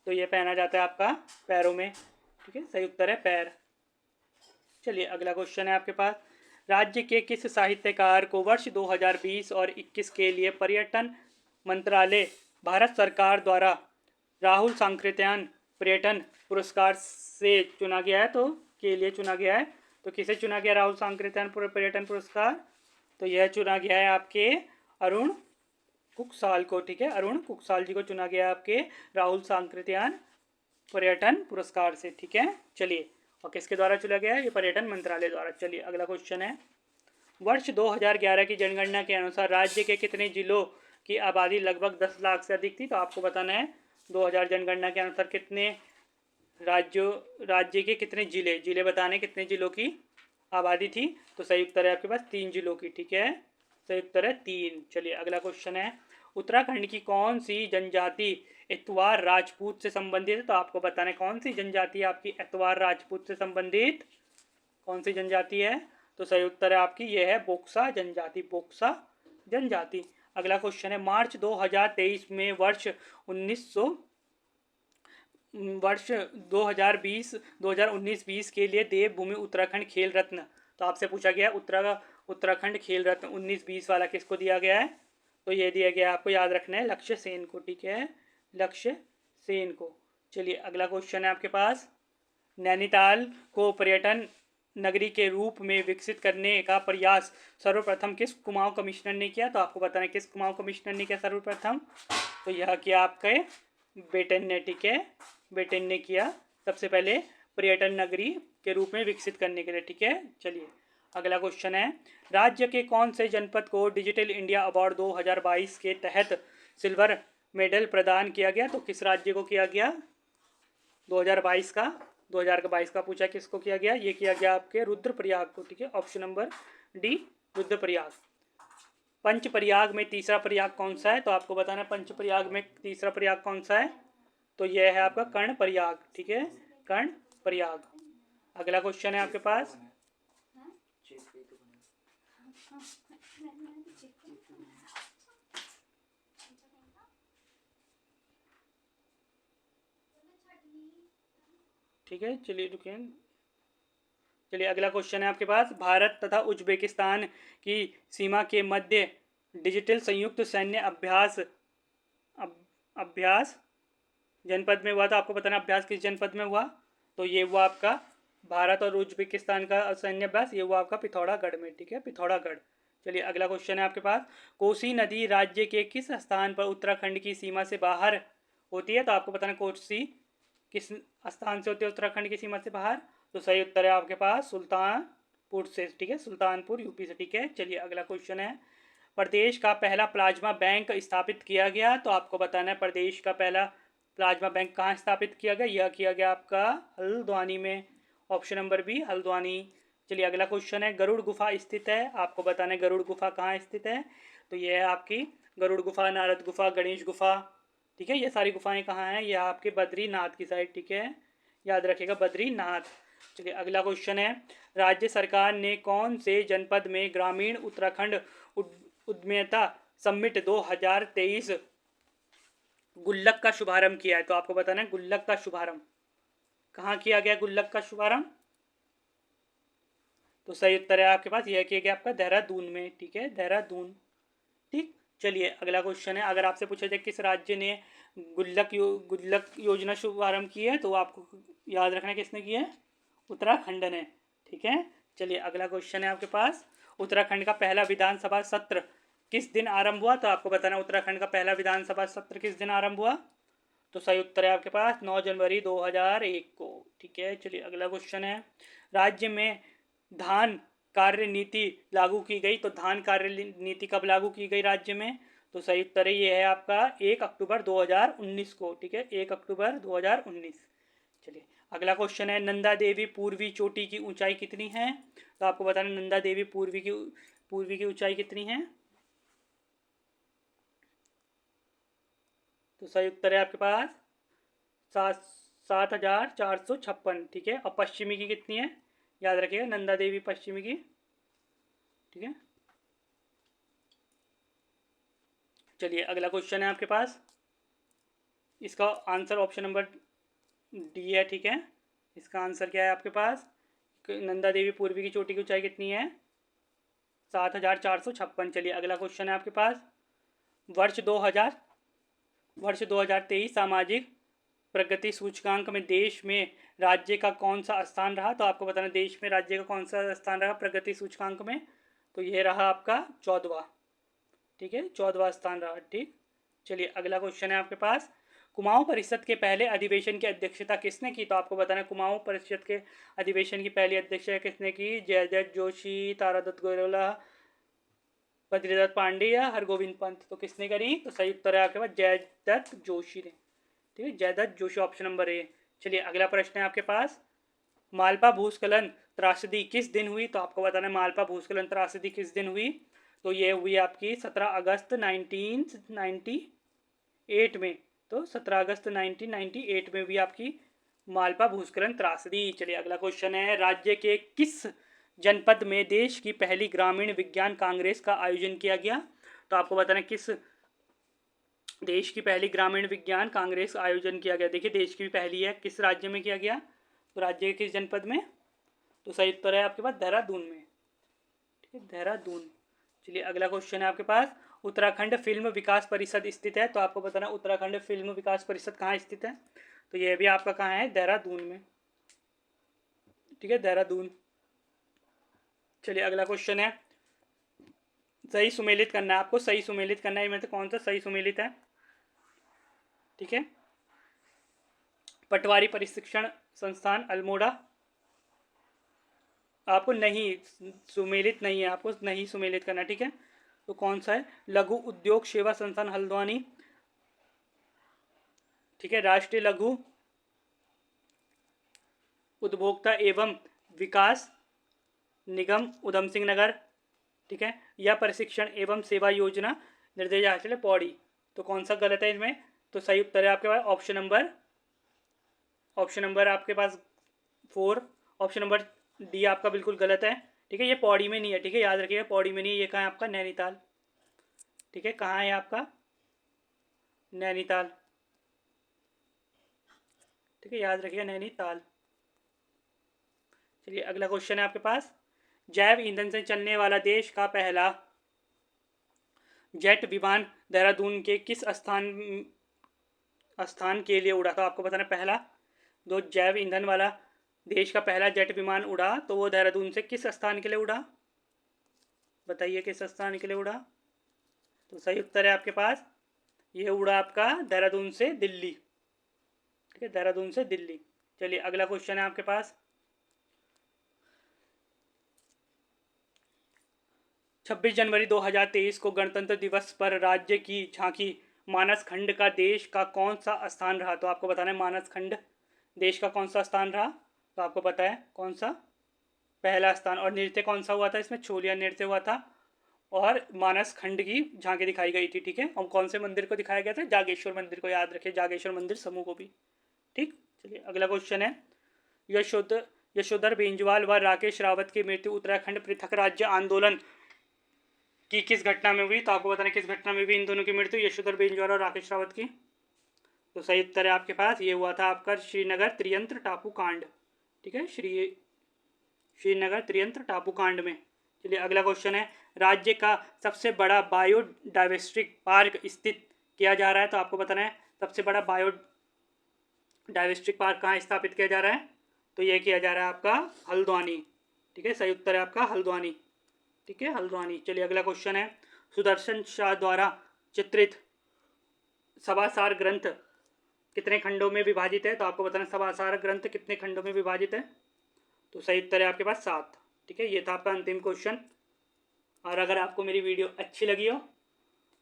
तो ये पहना जाता है आपका पैरों में। ठीक है, सही उत्तर है पैर। चलिए अगला क्वेश्चन है आपके पास, राज्य के किस साहित्यकार को वर्ष 2020 और 21 के लिए पर्यटन मंत्रालय भारत सरकार द्वारा राहुल सांकृत्यायन पर्यटन पुरस्कार से चुना गया है? तो के लिए चुना गया है, तो किसे चुना गया राहुल सांकृत्यायन पर्यटन पुरस्कार? तो यह चुना गया है आपके अरुण कुकसाल को। ठीक है, अरुण कुकसाल जी को चुना गया है आपके राहुल सांकृत्यायन पर्यटन पुरस्कार से। ठीक है, चलिए और किसके द्वारा चुना गया है? ये पर्यटन मंत्रालय द्वारा। चलिए अगला क्वेश्चन है, वर्ष 2011 की जनगणना के अनुसार राज्य के कितने जिलों की आबादी लगभग 10 लाख से अधिक थी? तो आपको बताना है 2000 जनगणना के अनुसार कितने राज्य के कितने जिले बताने, कितने जिलों की आबादी थी? तो सही उत्तर है आपके पास 3 जिलों की। ठीक है, सही उत्तर है 3। चलिए अगला क्वेश्चन है, उत्तराखंड की कौन सी जनजाति एतवार राजपूत से संबंधित है? तो आपको बताना है कौन सी जनजाति आपकी एतवार राजपूत से संबंधित कौन सी जनजाति है? तो सही उत्तर है आपकी ये है बोक्सा जनजाति, बोक्सा जनजाति। अगला क्वेश्चन है, मार्च 2023 में वर्ष 2019-20 के लिए देवभूमि उत्तराखंड खेल रत्न, तो आपसे पूछा गया उत्तराखंड खेल रत्न 19-20 वाला किसको दिया गया है? तो ये दिया गया आपको याद रखना है लक्ष्य सेन को। ठीक है, लक्ष्य सेन को। चलिए अगला क्वेश्चन है आपके पास, नैनीताल को पर्यटन नगरी के रूप में विकसित करने का प्रयास सर्वप्रथम किस कुमाऊं कमिश्नर ने किया? तो आपको बताना है किस कुमाऊं कमिश्नर ने किया सर्वप्रथम? तो यह किया आपके बेटन ने। ठीक है, बेटन ने किया सबसे पहले पर्यटन नगरी के रूप में विकसित करने के लिए। ठीक है, चलिए अगला क्वेश्चन है, राज्य के कौन से जनपद को डिजिटल इंडिया अवार्ड 2022 के तहत सिल्वर मेडल प्रदान किया गया? तो किस राज्य को किया गया 2022 का पूछा किसको किया गया? ये किया गया आपके रुद्रप्रयाग को। ठीक है, option number D Rudraprayag. Panchprayag में तीसरा प्रयाग कौन सा है? तो आपको बताना है पंचप्रयाग में तीसरा प्रयाग कौन सा है? तो यह है आपका कर्णप्रयाग। ठीक है, कर्णप्रयाग। अगला क्वेश्चन है आपके पास, ठीक है, चलिए रुकिए। चलिए अगला क्वेश्चन है आपके पास, भारत तथा उज्बेकिस्तान की सीमा के मध्य डिजिटल संयुक्त सैन्य अभ्यास जनपद में हुआ, तो आपको बताना अभ्यास किस जनपद में हुआ। तो ये हुआ आपका भारत और उज्बेकिस्तान का सैन्य अभ्यास, ये हुआ आपका पिथौरागढ़ में। ठीक है, पिथौरागढ़। चलिए अगला क्वेश्चन है आपके पास, कोसी नदी राज्य के किस स्थान पर उत्तराखंड की सीमा से बाहर होती है। तो आपको बताना कोसी किस स्थान से होती है उत्तराखंड की सीमा से बाहर। तो सही उत्तर है आपके पास सुल्तानपुर से। ठीक है, सुल्तानपुर यूपी से। ठीक है, चलिए अगला क्वेश्चन है, प्रदेश का पहला प्लाज्मा बैंक स्थापित किया गया। तो आपको बताना है प्रदेश का पहला प्लाज्मा बैंक कहाँ स्थापित किया गया। यह किया गया आपका हल्द्वानी में। Option number B, Haldwani. चलिए अगला क्वेश्चन है, गरुड़ गुफा स्थित है। आपको बताना है गरुड़ गुफा कहाँ स्थित है। तो यह है आपकी गरुड़ गुफा, नारद गुफा, गणेश गुफा। ठीक है, ये सारी गुफाएं कहाँ हैं, ये आपके बद्रीनाथ की साइड। ठीक है, याद रखिएगा बद्रीनाथ। चलिए अगला क्वेश्चन है, राज्य सरकार ने कौन से जनपद में ग्रामीण उत्तराखंड उद्यमिता समिट 2023 गुल्लक का शुभारंभ किया है। तो आपको बताना है गुल्लक का शुभारंभ कहाँ किया गया, गुल्लक का शुभारंभ। तो सही उत्तर है आपके पास, यह किया गया आपका देहरादून में। ठीक है, देहरादून। ठीक, चलिए अगला क्वेश्चन है, अगर आपसे पूछा जाए किस राज्य ने गुल्लक योजना शुभारंभ की है, तो आपको याद रखना किसने की है, उत्तराखंड ने। ठीक है, चलिए अगला क्वेश्चन है आपके पास, उत्तराखंड का पहला विधानसभा सत्र किस दिन आरंभ हुआ। तो आपको बताना उत्तराखंड का पहला विधानसभा सत्र किस दिन आरंभ हुआ। तो सही उत्तर है आपके पास 9 जनवरी 2001 को। ठीक है, चलिए अगला क्वेश्चन है, राज्य में धान कार्य नीति लागू की गई। तो धान कार्य नीति कब लागू की गई राज्य में। तो सही उत्तर है ये है आपका 1 अक्टूबर 2019 को। ठीक है, 1 अक्टूबर 2019। चलिए अगला क्वेश्चन है, नंदा देवी पूर्वी चोटी की ऊंचाई कितनी है। तो आपको बताना नंदा देवी पूर्वी की ऊंचाई कितनी है। तो सही उत्तर है आपके पास 7,456। ठीक है, और पश्चिमी की कितनी है, याद रखिएगा नंदा देवी पश्चिमी की। ठीक है, चलिए अगला क्वेश्चन है आपके पास, इसका आंसर ऑप्शन नंबर डी है। ठीक है, इसका आंसर क्या है आपके पास, नंदा देवी पूर्वी की चोटी की ऊंचाई कितनी है, 7,456। चलिए अगला क्वेश्चन है आपके पास, वर्ष 2023 सामाजिक प्रगति सूचकांक में देश में राज्य का कौन सा स्थान रहा। तो आपको बताना देश में राज्य का कौन सा स्थान रहा प्रगति सूचकांक में। तो ये रहा आपका 14वां। ठीक है, 14वां स्थान रहा। ठीक, चलिए अगला क्वेश्चन है आपके पास, कुमाऊं परिषद के पहले अधिवेशन की अध्यक्षता किसने की। तो आपको बताना कुमाऊं परिषद के अधिवेशन की पहली अध्यक्षता किसने की, जयदत्त जोशी, तारादत्त गोयला, बद्रीदत्त पांडे या हरगोविंद पंत। तो किसने करी। तो सही उत्तर है आपके पास जयदत्त जोशी ने। ठीक है, Jaydatt Joshi, option number A. चलिए अगला प्रश्न है आपके पास, मालपा भूस्खलन त्रासदी किस दिन हुई। तो आपको बताना मालपा भूस्खलन त्रासदी किस दिन हुई। तो ये हुई आपकी 17 अगस्त 1998 में। तो 17 अगस्त 1998 में भी आपकी मालपा भूस्खलन त्रासदी। चलिए अगला क्वेश्चन है, राज्य के किस जनपद में देश की पहली ग्रामीण विज्ञान कांग्रेस का आयोजन किया गया। तो आपको बताना किस देश की पहली ग्रामीण विज्ञान कांग्रेस आयोजन किया गया। देखिए देश की भी पहली है, किस राज्य में किया गया, तो राज्य के किस जनपद में। तो सही उत्तर है आपके पास देहरादून में। ठीक है, देहरादून। चलिए अगला क्वेश्चन है आपके पास, उत्तराखंड फिल्म विकास परिषद स्थित है। तो आपको बताना उत्तराखंड फिल्म विकास परिषद कहाँ स्थित है। तो यह भी आपका कहाँ है, देहरादून में। ठीक है, देहरादून। चलिए अगला क्वेश्चन है, सही सुमेलित करना है आपको, सही सुमेलित करना है, इनमें से कौन सा सही सुमेलित है। ठीक है, पटवारी प्रशिक्षण संस्थान अल्मोड़ा, आपको नहीं सुमेलित नहीं है, आपको नहीं सुमेलित करना। ठीक है, तो कौन सा है, लघु उद्योग सेवा संस्थान हल्द्वानी। ठीक है, राष्ट्रीय लघु उपभोक्ता एवं विकास निगम उधम सिंह नगर। ठीक है, या प्रशिक्षण एवं सेवा योजना निर्देशालय पौड़ी। तो कौन सा गलत है इसमें। तो सही उत्तर है आपके पास ऑप्शन नंबर आपके पास 4, ऑप्शन नंबर डी आपका बिल्कुल गलत है। ठीक है, ये पौड़ी में नहीं है। ठीक है, याद रखिएगा पौड़ी में नहीं है, ये कहाँ है आपका, नैनीताल। ठीक है, कहाँ है आपका, नैनीताल। ठीक है, याद रखिएगा नैनीताल। चलिए अगला क्वेश्चन है आपके पास, जैव ईंधन से चलने वाला देश का पहला जेट विमान देहरादून के किस स्थान स्थान के लिए उड़ा? तो आपको बताना पहला, जो जैव ईंधन वाला देश का पहला जेट विमान उड़ा तो वो देहरादून से किस स्थान के लिए उड़ा? बताइए किस स्थान के लिए उड़ा? तो सही उत्तर है आपके पास, ये उड़ा आपका देहरादून से दिल्ली। ठीक है, देहरादून से दिल्ली। चलिए अगला क्वेश्चन है आपके पास। 26 जनवरी 2023 को गणतंत्र दिवस पर राज्य की झांकी मानस खंड का देश का कौन सा स्थान रहा? तो आपको बताना है मानस खंड देश का कौन सा स्थान रहा? तो आपको पता है कौन सा? पहला स्थान। और नृत्य कौन सा हुआ था इसमें? छोलिया नृत्य हुआ था और मानस खंड की झांकी दिखाई गई थी। ठीक है, और कौन से मंदिर को दिखाया गया था? जागेश्वर मंदिर को, याद रखिए जागेश्वर मंदिर समूह को भी। ठीक, चलिए अगला क्वेश्चन है। यशोधर बेंजवाल व राकेश रावत की मृत्यु उत्तराखंड पृथक राज्य आंदोलन की किस घटना में हुई? तो आपको बताना किस घटना में हुई इन दोनों की मृत्यु, यशोधर बेंजवाल और राकेश रावत की? तो सही उत्तर है आपके पास, ये हुआ था आपका श्रीनगर त्रियंत्र टापू कांड। ठीक है, श्रीनगर त्रियंत्र टापू कांड में। चलिए अगला क्वेश्चन है। राज्य का सबसे बड़ा बायोडाइवर्सिटी पार्क स्थित किया जा रहा है? तो आपको बताना है सबसे बड़ा बायोडाइवर्सिटी पार्क कहाँ स्थापित किया जा रहा है? तो यह किया जा रहा है आपका हल्द्वानी। ठीक है, सही उत्तर है आपका हल्द्वानी। ठीक है, हल्द्वानी। चलिए अगला क्वेश्चन है। सुदर्शन शाह द्वारा चित्रित सभासार ग्रंथ कितने खंडों में विभाजित है? तो आपको बताना सभासार ग्रंथ कितने खंडों में विभाजित है? तो सही उत्तर है आपके पास 7। ठीक है, ये था आपका अंतिम क्वेश्चन। और अगर आपको मेरी वीडियो अच्छी लगी हो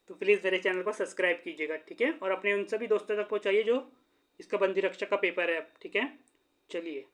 तो प्लीज़ मेरे चैनल को सब्सक्राइब कीजिएगा। ठीक है, और अपने उन सभी दोस्तों तक पहुँचाइए जो इसका बंदी रक्षक का पेपर है। ठीक है, चलिए।